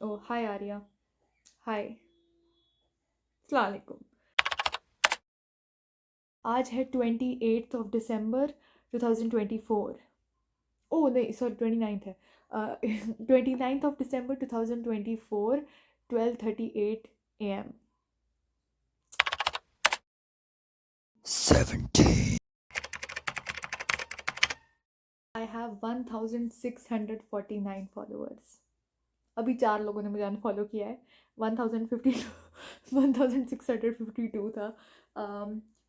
ओ हाय आर्या। हाय। अस्सलाम वालेकुम। आज है 28 दिसंबर 2024। ओह नहीं, सॉरी, 29 है। 29 दिसंबर 2024, 12:38 AM। 17. I have 1649 followers. अभी 4 लोगों ने मुझे अनफॉलो किया है। 1052 था।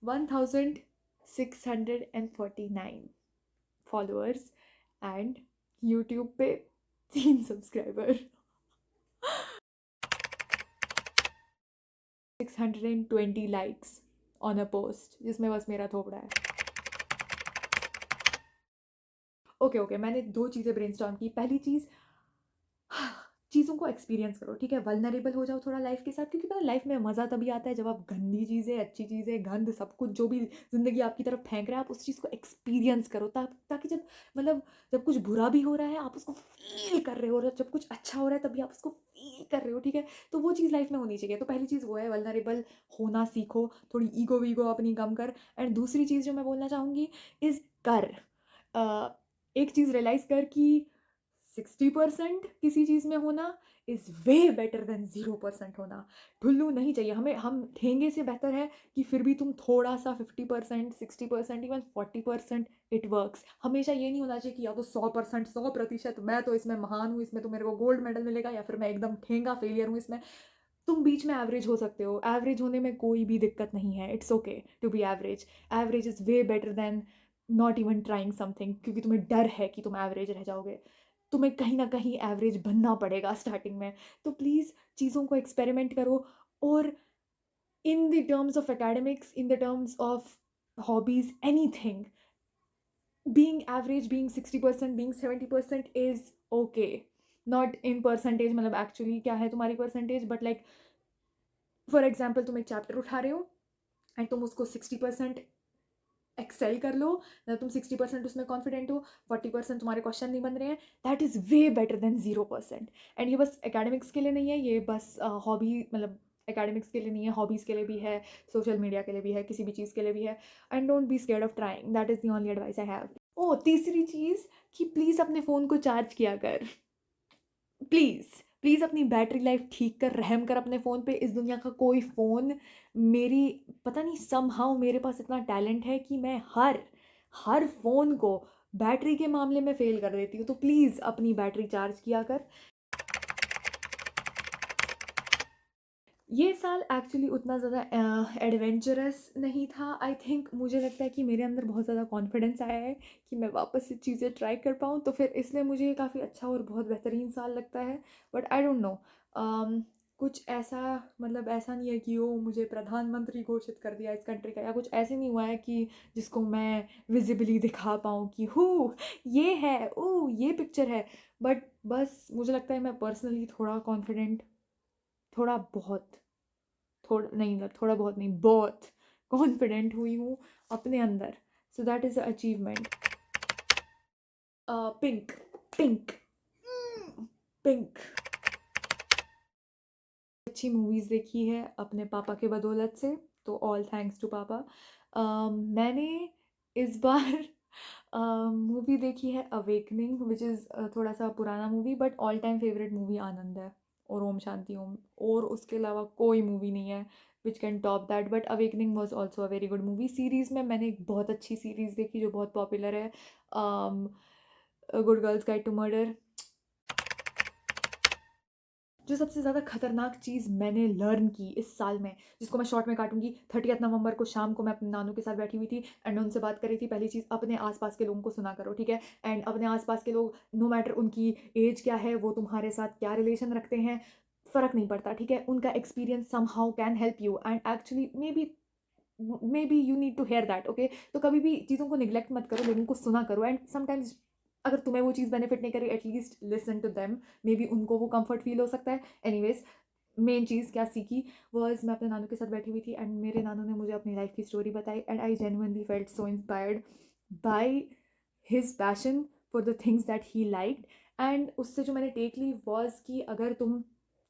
1649 फॉलोअर्स एंड यूट्यूब पे 3 subscriber. 620 likes on a post जिसमें बस मेरा थोपड़ा है। ओके ओके, मैंने 2 चीज़ें ब्रेनस्टॉर्म की। पहली चीज़, चीज़ों को एक्सपीरियंस करो, ठीक है। वल्नरेबल हो जाओ थोड़ा लाइफ के साथ, क्योंकि पता लाइफ में मज़ा तभी आता है जब आप गंदी चीज़ें, अच्छी चीज़ें, गंद, सब कुछ जो भी ज़िंदगी आपकी तरफ फेंक रहा है, आप उस चीज़ को एक्सपीरियंस करो, ताकि जब मतलब जब कुछ बुरा भी हो रहा है आप उसको फील कर रहे हो, और जब कुछ अच्छा हो रहा है तभी आप उसको फील कर रहे हो, ठीक है। तो वो चीज़ लाइफ में होनी चाहिए। तो पहली चीज़ वो है, वल्नरेबल होना सीखो, थोड़ी ईगो वीगो अपनी कम कर। एंड दूसरी चीज़ जो मैं बोलना चाहूँगी इज़ कर। एक चीज़ रियलाइज़ कर कि 60% किसी चीज़ में होना इज़ वे बेटर देन 0% होना। ठुल्लू नहीं चाहिए हमें। हम ठेंगे से बेहतर है कि फिर भी तुम थोड़ा सा 50%, 60%, इवन 40% इट वर्क्स। हमेशा ये नहीं होना चाहिए कि या तो 100%, 100% मैं तो इसमें महान हूँ, इसमें तो मेरे को गोल्ड मेडल मिलेगा, या फिर मैं एकदम ठेंगा फेलियर हूँ इसमें। तुम बीच में एवरेज हो सकते हो। एवरेज होने में कोई भी दिक्कत नहीं है। It's okay to be average. Average is way better than not even trying something, क्योंकि तुम्हें डर है कि तुम एवरेज रह जाओगे। तुम्हें कहीं ना कहीं एवरेज बनना पड़ेगा स्टार्टिंग में। तो प्लीज़ चीज़ों को एक्सपेरिमेंट करो। और in the terms of academics, in the terms of hobbies, anything, being average, being 60%, being 70% is okay. Not in percentage, मतलब एक्चुअली क्या है तुम्हारी percentage, but like for example तुम एक चैप्टर उठा रहे हो एंड तुम उसको 60% एक्सेल कर लो, ना तुम 60% उसमें कॉन्फिडेंट हो, 40% तुम्हारे क्वेश्चन नहीं बन रहे हैं, that is way better then 0%। And ये बस एकेडमिक्स के लिए नहीं है, ये बस हॉबी मतलब एकेडमिक्स के लिए नहीं है, हॉबीज़ के लिए भी है, सोशल मीडिया के लिए भी है, किसी भी चीज़ के लिए भी है। And don't be scared of trying, that is the only advice I have. ओ तीसरी चीज़, कि प्लीज़ अपने फ़ोन को चार्ज किया कर। प्लीज़ प्लीज़ अपनी बैटरी लाइफ ठीक कर, रहम कर अपने फ़ोन पे। इस दुनिया का कोई फ़ोन मेरी, पता नहीं समहाउ मेरे पास इतना टैलेंट है कि मैं हर हर फ़ोन को बैटरी के मामले में फ़ेल कर देती हूँ। तो प्लीज़ अपनी बैटरी चार्ज किया कर। ये साल एक्चुअली उतना ज़्यादा एडवेंचरस नहीं था। आई थिंक मुझे लगता है कि मेरे अंदर बहुत ज़्यादा कॉन्फिडेंस आया है कि मैं वापस से चीज़ें ट्राई कर पाऊँ, तो फिर इसलिए मुझे ये काफ़ी अच्छा और बहुत बेहतरीन साल लगता है। बट आई डोंट नो, कुछ ऐसा, मतलब ऐसा नहीं है कि वो मुझे प्रधानमंत्री घोषित कर दिया इस कंट्री का, या कुछ ऐसे नहीं हुआ है कि जिसको मैं विजिबली दिखा पाऊँ कि हूँ ये है, ओ ये पिक्चर है। बट बस मुझे लगता है मैं पर्सनली थोड़ा कॉन्फिडेंट, थोड़ा बहुत, थोड़ा नहीं, थोड़ा बहुत नहीं, बहुत कॉन्फिडेंट हुई हूँ अपने अंदर। So that is a achievement. Pink, pink, pink. अच्छी मूवीज़ देखी है अपने पापा के बदौलत से, तो ऑल थैंक्स टू पापा। मैंने इस बार मूवी देखी है अवेकनिंग, विच इज़ थोड़ा सा पुराना movie, but all time favourite movie Anand है और ओम शांति ओम। और उसके अलावा कोई मूवी नहीं है which can top that. But awakening was also a very good movie. Series में मैंने एक बहुत अच्छी सीरीज़ देखी जो बहुत पॉपुलर है, good girls guide to murder. जो सबसे ज़्यादा खतरनाक चीज़ मैंने लर्न की इस साल में, जिसको मैं शॉर्ट में काटूंगी, 30 नवंबर को शाम को मैं अपने नानू के साथ बैठी हुई थी एंड उनसे बात कर रही थी। पहली चीज़, अपने आसपास के लोगों को सुना करो, ठीक है। एंड अपने आसपास के लोग, नो मैटर उनकी एज क्या है, वो तुम्हारे साथ क्या रिलेशन रखते हैं, फ़र्क नहीं पड़ता, ठीक है। उनका experience somehow can help you, and actually maybe you need to hear that, okay. तो कभी भी चीज़ों को निगलेक्ट मत करो, लोगों को सुना करो। एंड समटाइम्स अगर तुम्हें वो चीज़ बेनिफिट नहीं करी, at least listen to them, maybe उनको वो कंफर्ट फील हो सकता है। एनीवेज, मेन चीज़ क्या सीखी वॉज, मैं अपने नानू के साथ बैठी हुई थी एंड मेरे नानू ने मुझे अपनी लाइफ की स्टोरी बताई, and I genuinely felt so inspired by his passion for the things that he liked. And उससे जो मैंने टेक ली वॉज कि अगर तुम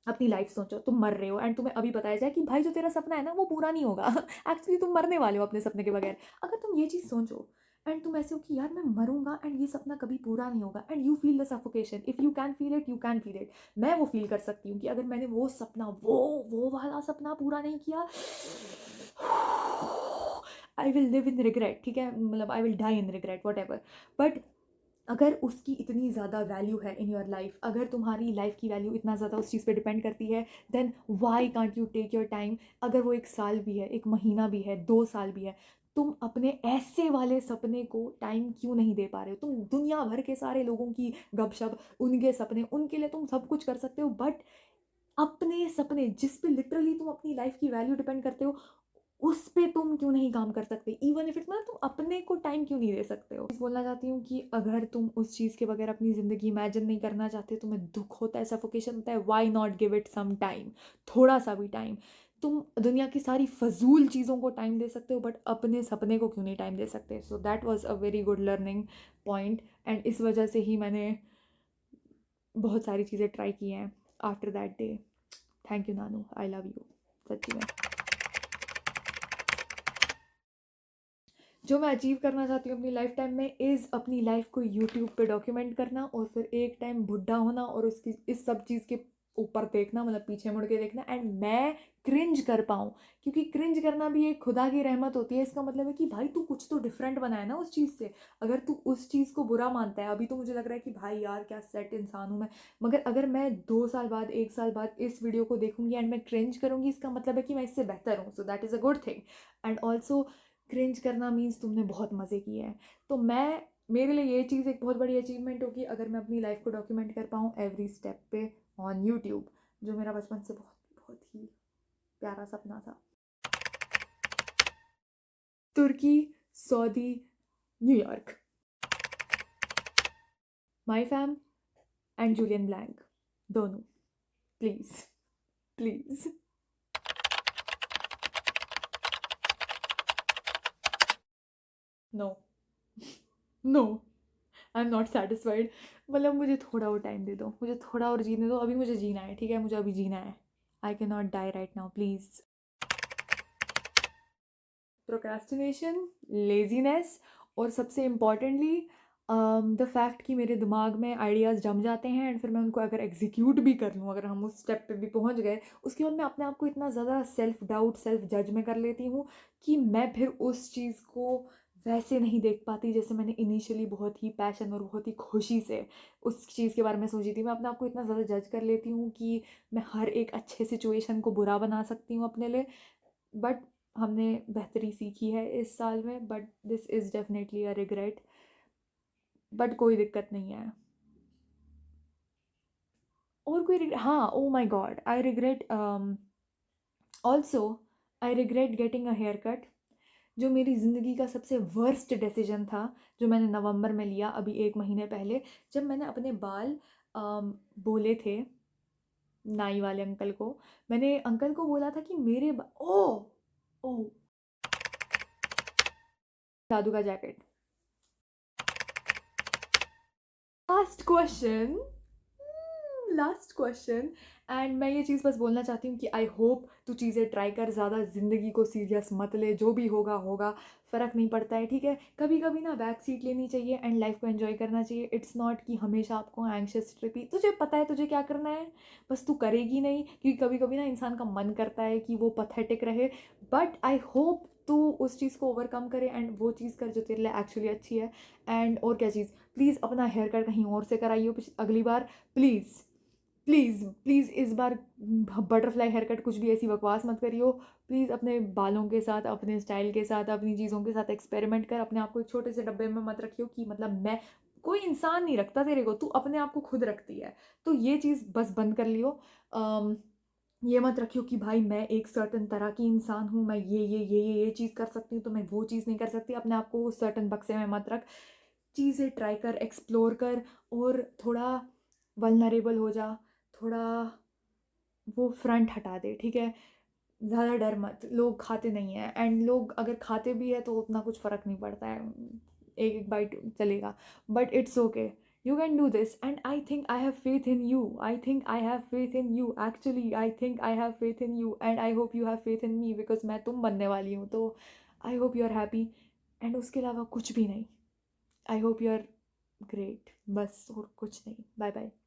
अपनी लाइफ सोचो, तुम मर रहे हो एंड तुम्हें अभी बताया जाए कि भाई जो तेरा सपना है ना वो पूरा नहीं होगा। एक्चुअली तुम मरने वाले हो अपने सपने के बगैर। अगर तुम ये चीज़ सोचो एंड तुम ऐसे हो कि यार मैं मरूंगा एंड ये सपना कभी पूरा नहीं होगा, and you feel the suffocation, if you can feel it, you can feel it. मैं वो फील कर सकती हूँ कि अगर मैंने वो सपना, वो वाला सपना पूरा नहीं किया, I will live in regret, ठीक है, मतलब I will die in regret, whatever. But अगर उसकी इतनी ज़्यादा वैल्यू है इन योर लाइफ, अगर तुम्हारी लाइफ की वैल्यू इतना ज़्यादा उस चीज़ पे डिपेंड करती है, then why can't you take your time. अगर वो 1 साल भी है, 1 महीना भी है, 2 साल भी है, तुम अपने ऐसे वाले सपने को टाइम क्यों नहीं दे पा रहे हो? तुम दुनिया भर के सारे लोगों की गपशप, उनके सपने, उनके लिए तुम सब कुछ कर सकते हो, बट अपने सपने जिस पे लिटरली तुम अपनी लाइफ की वैल्यू डिपेंड करते हो, उस पे तुम क्यों नहीं काम कर सकते? इवन इफ इट्स, मतलब तुम अपने को टाइम क्यों नहीं दे सकते हो? बोलना चाहती हूँ कि अगर तुम उस चीज़ के बगैर अपनी ज़िंदगी इमेजिन नहीं करना चाहते, तुम्हें दुख होता है, सफोकेशन होता है, why not give it some time? थोड़ा सा भी टाइम। तुम दुनिया की सारी फजूल चीज़ों को टाइम दे सकते हो, बट अपने सपने को क्यों नहीं टाइम दे सकते? So that was a very good learning point, and इस वजह से ही मैंने बहुत सारी चीज़ें ट्राई की हैं after that day. Thank you Nanu, I love you, सच्ची में। जो मैं अचीव करना चाहती हूँ अपनी लाइफ टाइम में इज़ अपनी लाइफ को यूट्यूब पे डॉक्यूमेंट करना, और फिर एक टाइम बुढ़ा होना और उसकी इस सब चीज़ के ऊपर देखना, मतलब पीछे मुड़ के देखना, एंड मैं क्रिंज कर पाऊँ। क्योंकि क्रिंज करना भी एक खुदा की रहमत होती है। इसका मतलब है कि भाई तू कुछ तो डिफरेंट बनाए ना उस चीज़ से। अगर तू उस चीज़ को बुरा मानता है, अभी तो मुझे लग रहा है कि भाई यार क्या सेट इंसान हूँ मैं, मगर अगर मैं 2 साल बाद, 1 साल बाद इस वीडियो को देखूंगी एंड मैं क्रिंज करूंगी, इसका मतलब है कि मैं इससे बेहतर हूँ। So that is a good thing. And also cringe करना मीन्स तुमने बहुत मज़े किए हैं। तो मैं, मेरे लिए ये चीज़ एक बहुत बड़ी अचीवमेंट होगी अगर मैं अपनी लाइफ को डॉक्यूमेंट कर पाऊँ एवरी स्टेप पे ऑन यूट्यूब, जो मेरा बचपन से बहुत बहुत ही प्यारा सपना था। तुर्की, Saudi, New York, my fam and Julian Blanc, दोनों, please, please. No, no, I am not satisfied. मतलब मुझे थोड़ा और टाइम दे दो, मुझे थोड़ा और जीने दो, अभी मुझे जीना है, ठीक है, मुझे अभी जीना है। I can not die right now, please. Procrastination, laziness, और सबसे इम्पॉर्टेंटली द फैक्ट कि मेरे दिमाग में आइडियाज़ जम जाते हैं एंड फिर मैं उनको अगर एग्जीक्यूट भी कर लूँ, अगर हम उस स्टेप पे भी पहुँच गए, उसके बाद मैं अपने आप को इतना ज़्यादा सेल्फ डाउट, सेल्फ जज में कर लेती हूँ कि मैं फिर उस चीज़ को वैसे नहीं देख पाती जैसे मैंने इनिशियली बहुत ही पैशन और बहुत ही खुशी से उस चीज़ के बारे में सोची थी। मैं अपने आप को इतना ज़्यादा जज कर लेती हूँ कि मैं हर एक अच्छे सिचुएशन को बुरा बना सकती हूँ अपने लिए। बट हमने बेहतरी सीखी है इस साल में, but this is definitely a regret. But कोई दिक्कत नहीं है। और कोई हाँ, oh my god, I regret also, I regret getting a haircut, जो मेरी ज़िंदगी का सबसे वर्स्ट डिसीजन था, जो मैंने नवंबर में लिया अभी 1 महीने पहले, जब मैंने अपने बाल बोले थे नाई वाले अंकल को। मैंने अंकल को बोला था कि मेरे ओ ओ जादू का jacket. Last question, last question, and मैं ये चीज़ बस बोलना चाहती हूँ कि आई होप तू चीज़ें ट्राई कर, ज़्यादा ज़िंदगी को सीरियस मत ले, जो भी होगा होगा, फ़र्क नहीं पड़ता है, ठीक है। कभी कभी ना बैक सीट लेनी चाहिए एंड लाइफ को एंजॉय करना चाहिए। इट्स नॉट कि हमेशा आपको एंग्शियस ट्रिप ही, तुझे पता है तुझे क्या करना है, बस तू करेगी नहीं, क्योंकि कभी कभी ना इंसान का मन करता है कि वो पथेटिक रहे, बट आई होप तू उस चीज़ को ओवरकम करे एंड वो चीज़ कर जो तेरे लिए एक्चुअली अच्छी है। एंड और क्या चीज़, प्लीज़ अपना हेयर कट कहीं और से कराइयो अगली बार, प्लीज़, प्लीज़, प्लीज़ इस बार बटरफ्लाई हेयर कट कुछ भी ऐसी बकवास मत करियो। प्लीज़ अपने बालों के साथ, अपने स्टाइल के साथ, अपनी चीज़ों के साथ एक्सपेरिमेंट कर। अपने आप को एक छोटे से डब्बे में मत रखियो कि मतलब मैं, कोई इंसान नहीं रखता तेरे को, तू अपने आप को खुद रखती है। तो ये चीज़ बस बंद कर लियो। ये मत रखियो कि भाई मैं एक सर्टन तरह की इंसान हूँ, मैं ये चीज़ कर सकती हूँ तो मैं वो चीज़ नहीं कर सकती। अपने आप को उस सर्टन बक्से में मत रख। चीज़ें ट्राई कर, एक्सप्लोर कर, और थोड़ा वल्नरेबल हो जा, थोड़ा वो फ्रंट हटा दे, ठीक है। ज़्यादा डर मत, लोग खाते नहीं हैं, एंड लोग अगर खाते भी है तो उतना कुछ फ़र्क नहीं पड़ता है, एक एक बाइट चलेगा, but it's okay, You can do this, and I think I have faith in you. I think I have faith in you. Actually, I think I have faith in you, and I hope you have faith in me because मैं तुम बनने वाली हूँ. तो I hope you are happy. And उसके अलावा कुछ भी नहीं. I hope you are great. बस और कुछ नहीं. Bye bye.